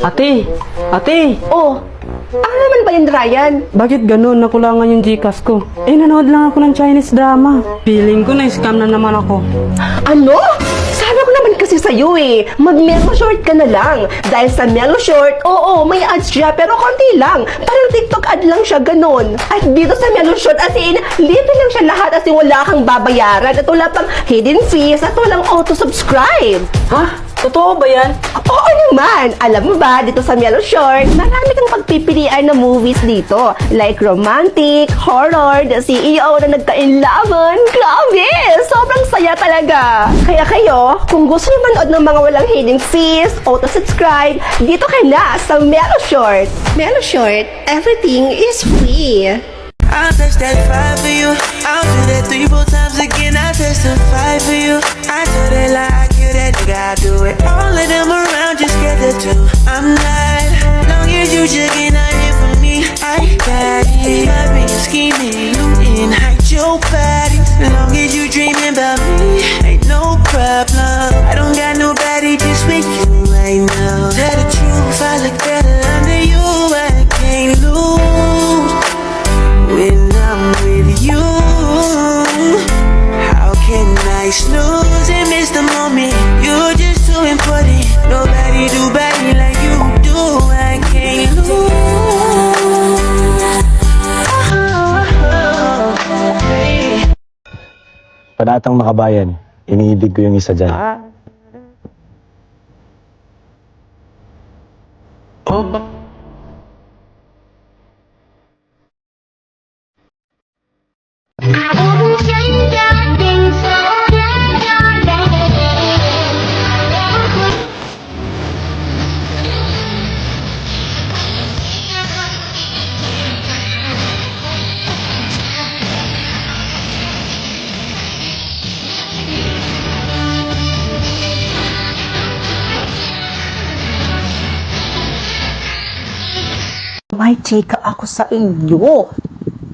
Ate! Ate! Oh, ano naman ba yun, Ryan? Bakit ganun? Nakulangan yung Gcash ko. Nanood lang ako ng Chinese drama. Feeling ko na-scam na naman ako. Ano? Sabi ko naman kasi sa'yo eh, mag-memo short ka na lang. Dahil sa memo short, oo, may ads siya, pero konti lang. Parang TikTok ad lang siya, ganun. At dito sa memo short, as in, libre lang siya lahat as in wala kang babayaran. At wala pang hidden fees at walang auto-subscribe. Ha? Totoo ba yan? Oo naman! Alam mo ba, dito sa Melo Short, marami kang pagpipilian na movies dito. Like romantic, horror, the CEO na nagka-inlaban. Grabe! Sobrang saya talaga! Kaya kayo, kung gusto niyo manood ng mga walang hidden fees, auto-subscribe, dito ka na sa Melo Short. Melo Short, everything is free. I'll touch that fire for you. I'll do that 3-4 times again. I testify for you. I know they like you, that nigga. I do it. All of them around just get the two. I'm not. Long as you checking out here for me, I got it. I've been scheming, looting, hide your body. As long as you dreaming about me, ain't no problem. I don't got nobody just with you right now. Tell the truth, I look better under you. I can't lose. When I'm with you, how can I snooze and miss the moment? You're just too important. Nobody do body like you do. I can't lose. Panatang makabayan, iniibig ko yung isa dyan. May chika ako sa inyo.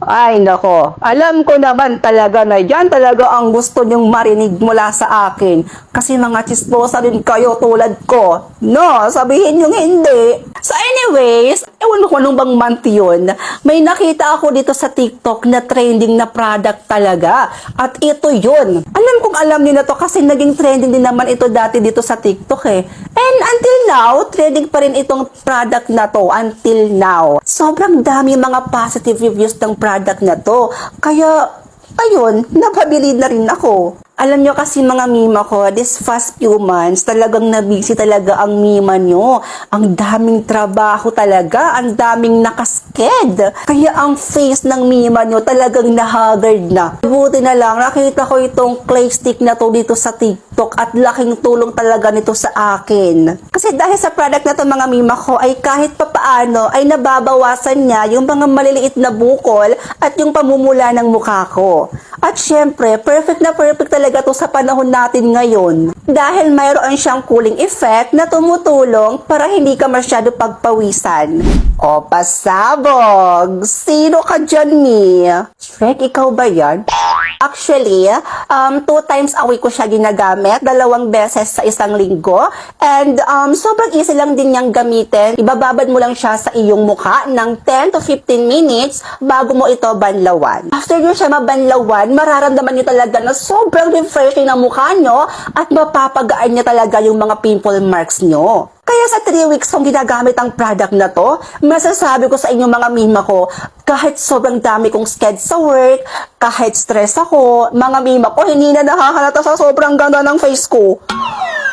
Ay, nako. Alam ko naman talaga na yan talaga ang gusto nyong marinig mula sa akin. Kasi mga chismosa din kayo tulad ko. No, sabihin yung hindi. So anyways, ewan ko nung bang month yun, may nakita ako dito sa TikTok na trending na product talaga. At ito yun. Alam kong alam niyo na to kasi naging trending din naman ito dati dito sa TikTok eh. And until now, trending pa rin itong product na to until now. Sobrang dami mga positive reviews ng product na to. Kaya, ayun, napabili na rin ako. Alam nyo kasi mga mima ko, this past few months, talagang nabisi talaga ang mima nyo. Ang daming trabaho talaga, ang daming nakasked. Kaya ang face ng mima nyo talagang nahagard na. Buti na lang, nakita ko itong clay stick na to dito sa TikTok at laking tulong talaga nito sa akin. Kasi dahil sa product na to mga mima ko, ay kahit papaano ay nababawasan niya yung mga maliliit na bukol at yung pamumula ng mukha ko. At syempre, perfect na perfect talaga to sa panahon natin ngayon. Dahil mayroon siyang cooling effect na tumutulong para hindi ka masyado pagpawisan. O pasabog! Sino ka dyan, Mi? Shrek, ikaw ba yan? Actually, 2 times a week ko siya ginagamit, 2 beses sa isang linggo. And sobrang easy lang din niyang gamitin. Ibababad mo lang siya sa iyong mukha ng 10 to 15 minutes bago mo ito banlawan. After nyo siya mabanlawan, mararamdaman nyo talaga na sobrang refreshing ng mukha nyo at mapapagaan niya talaga yung mga pimple marks nyo. Kaya sa 3 weeks kong ginagamit ang product na to, masasabi ko sa inyo mga mima ko, kahit sobrang dami kong sked sa work, kahit stress ako, mga mima ko, hindi na nakahalata sa sobrang ganda ng face ko.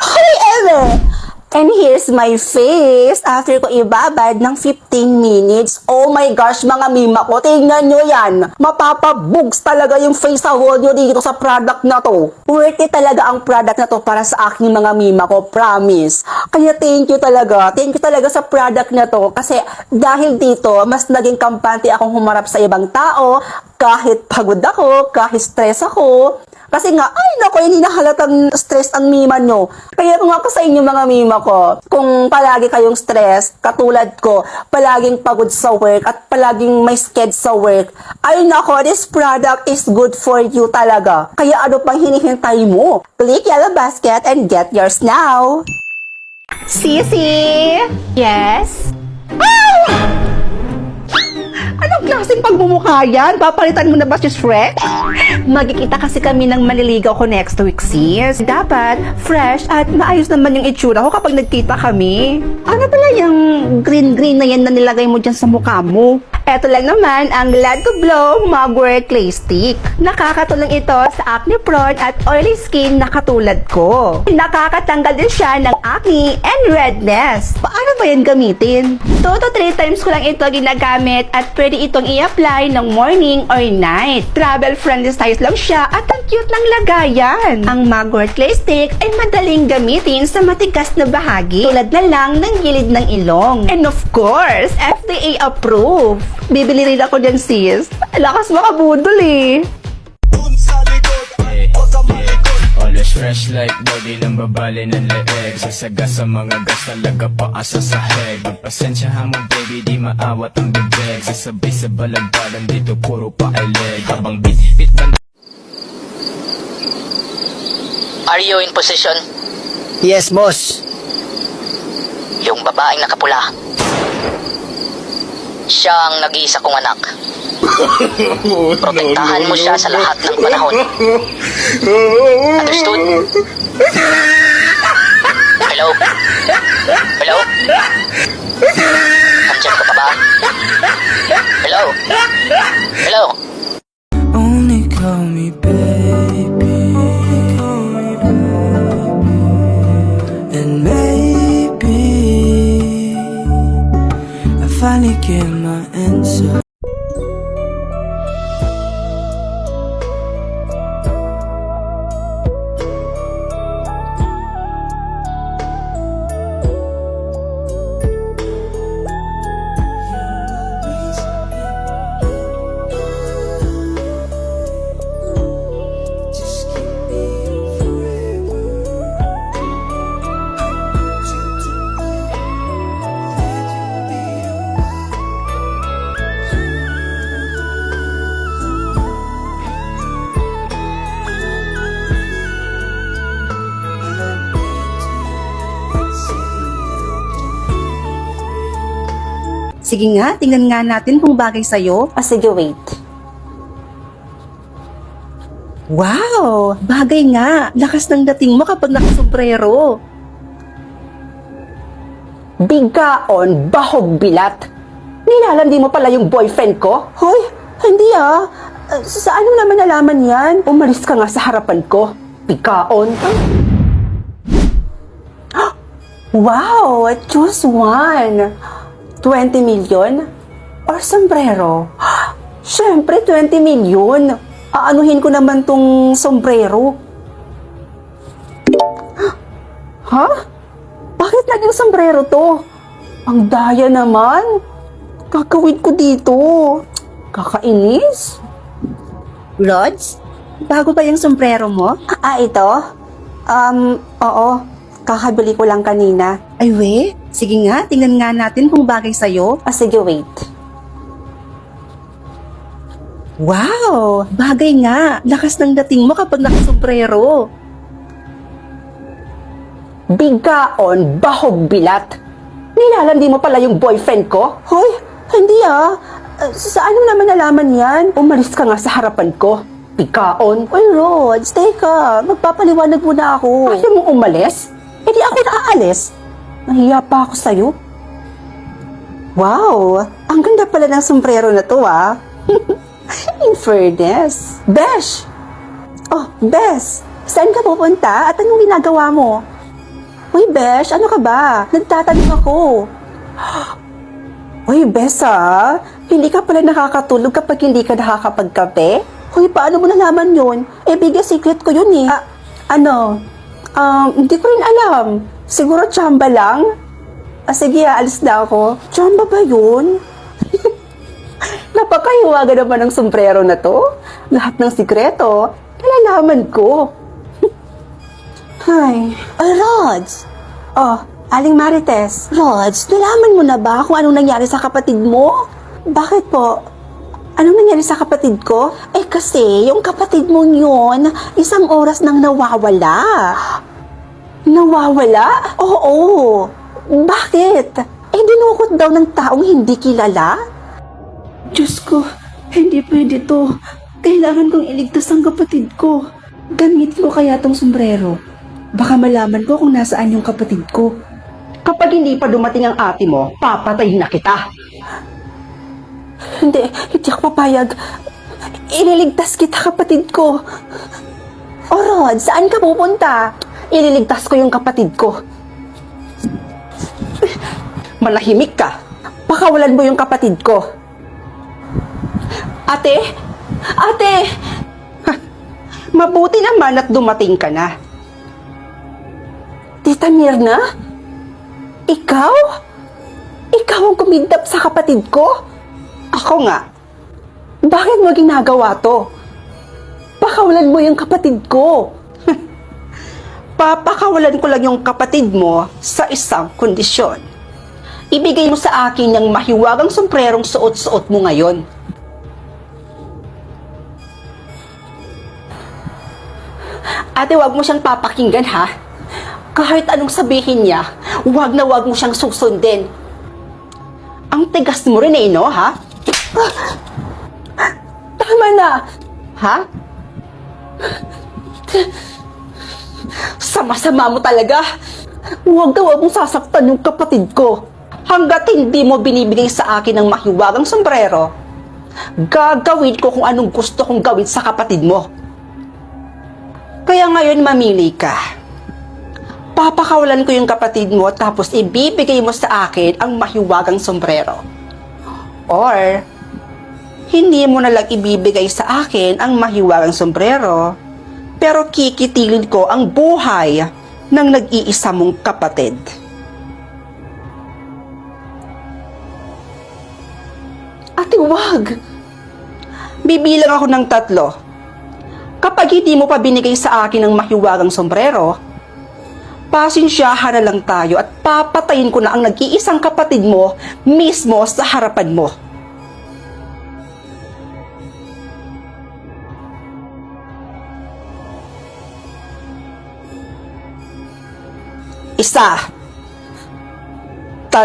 Hi, Eme! And here's my face after ko ibabad ng 15 minutes. Oh my gosh, mga mima ko, tingnan nyo yan. Mapapabugs talaga yung face sa wall nyo dito sa product na to. Worth it talaga ang product na to para sa aking mga mima ko, promise. Kaya thank you talaga. Thank you talaga sa product na to. Kasi dahil dito, mas naging kampante akong humarap sa ibang tao. Kahit pagod ako, kahit stress ako. Kasi nga, ay nako, hindi na halatang stress ang mima nyo. Kaya kung ako sa inyo mga mima ko, kung palagi kayong stress, katulad ko, palaging pagod sa work at palaging may sked sa work, ay nako, this product is good for you talaga. Kaya ano pang hinihintay mo? Click yellow basket and get yours now! Sisi! Yes? Anong klaseng pagmumukha yan? Papalitan mo na ba si Shrek? Magkikita kasi kami ng maliligaw ko next week, sis. Dapat fresh at maayos naman yung itsura ko kapag nagkita kami. Ano pala yung green-green na yan na nilagay mo dyan sa mukha mo? Eto lang naman ang Glad to Blow Mugwort Clay Stick. Nakakatulong ito sa acne prone at oily skin na katulad ko. Nakakatanggal din siya ng acne and redness. Paano ba yan gamitin? 2 to 3 times ko lang ito ginagamit at pwede itong i-apply ng morning or night. Travel friendly size lang siya at ang cute ng lagayan. Ang Mugwort Clay Stick ay madaling gamitin sa matigas na bahagi tulad na lang ng gilid ng ilong. And of course, FDA approved. Bibili rin ako dyan, sis. Lakas makabudol eh. Always fresh like body ng babali ng leeg Sasaga sa mga gas talaga paasa sa head Magpasensyahan mo baby di maawat ang bibig Sasabay sa balagbagan dito puro pa-eleg Habang bit band Are you in position? Yes, boss. Yung babaeng nakapula. Siya ang nag-iisa kong anak. Protektahan mo siya sa lahat ng panahon. Understood? Hello? Hello? Nandiyan ka pa ba? Hello? Hello? Only call me baby. And maybe I finally get my answer. Sige nga, tingnan nga natin kung bagay sa'yo. Sige, wait. Wow! Bagay nga! Lakas ng dating mo kapag nakasombrero. Bigkaon, bahog bilat. Nilalandi mo pala yung boyfriend ko? Hoy, hindi ah. Saan mo naman nalaman yan? Umalis ka nga sa harapan ko. Bigkaon. Wow! Choose one. 20 million? Or sombrero? Siyempre, 20 million. Aanuhin ko naman tong sombrero. Ha? Bakit naging sombrero to? Ang daya naman. Kakawid ko dito. Kakainis. Rods? Bago ba yung sombrero mo? Ito? Oo. Kakabili ko lang kanina. Ay, we? Sige nga, tingnan nga natin kung bagay sa'yo. Sige, wait. Wow! Bagay nga. Lakas ng dating mo kapag nakasombrero. Bigkaon, bahog bilat. Nilalandi mo pala yung boyfriend ko? Hoy, hindi ah. Saan mo naman nalaman yan? Umalis ka nga sa harapan ko. Bigkaon. Uy, Rods, teka. Magpapaliwanag muna ako. Ayaw mong umalis? Hindi ako naaalis. Nahiya pa ako sa'yo. Wow! Ang ganda pala ng sombrero na to ah. In fairness. Besh! Oh, Besh! Saan ka pupunta at anong ginagawa mo? Uy, Besh, ano ka ba? Nagtatanong ako. Uy, Besh ah. Hindi ka pala nakakatulog kapag hindi ka nakakapagkape? Uy, paano mo nalaman yun? Biggest secret ko yun eh. Hindi ko rin alam. Siguro tsamba lang? Sige, alis na ako. Tsamba ba yun? Napakahiwaga naman ng sombrero na to. Lahat ng sikreto, nalalaman ko. Ay, Rods! Oh, Aling Marites. Rods, nalaman mo na ba kung anong nangyari sa kapatid mo? Bakit po? Anong nangyari sa kapatid ko? Kasi yung kapatid mong yun, 1 oras nang nawawala. Nawawala? Oo. Bakit? Dinukot daw ng taong hindi kilala? Diyos ko, hindi pwede to. Kailangan kong iligtas ang kapatid ko. Gamitin ko kaya tong sombrero. Baka malaman ko kung nasaan yung kapatid ko. Kapag hindi pa dumating ang ate mo, papatayin na kita. Hindi ako papayag. Ililigtas kita, kapatid ko. O Rod, saan ka pupunta? Ililigtas ko yung kapatid ko. Manahimik ka. Pakawalan mo yung kapatid ko. Ate? Ate! Ha, mabuti naman at dumating ka na. Tita Mirna? Ikaw? Ikaw ang kumidnap sa kapatid ko? Ako nga. Bakit mo ginagawa to? Pakawalan mo yung kapatid ko. Papakawalan ko lang yung kapatid mo sa isang kondisyon. Ibigay mo sa akin yung mahiwagang sombrerong suot-suot mo ngayon. Ate, wag mo siyang papakinggan, ha? Kahit anong sabihin niya, wag na wag mo siyang susundin. Ang tigas mo rin no, ha? Tama na! Ha? Sama-sama mo talaga. Huwag na huwag mong sasaktan yung kapatid ko. Hanggat hindi mo binibigay sa akin ang mahiwagang sombrero, gagawin ko kung anong gusto kong gawin sa kapatid mo. Kaya ngayon mamili ka. Papakawalan ko yung kapatid mo tapos ibibigay mo sa akin ang mahiwagang sombrero. Or, hindi mo na lang ibibigay sa akin ang mahiwagang sombrero, pero kikitilin ko ang buhay ng nag-iisa mong kapatid. Ate, wag! Bibilang ako ng 3. Kapag hindi mo pa binigay sa akin ang mahiwagang sombrero, pasensyahan na lang tayo at papatayin ko na ang nag-iisang kapatid mo mismo sa harapan mo. Isa, 2,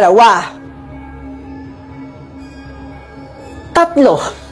3.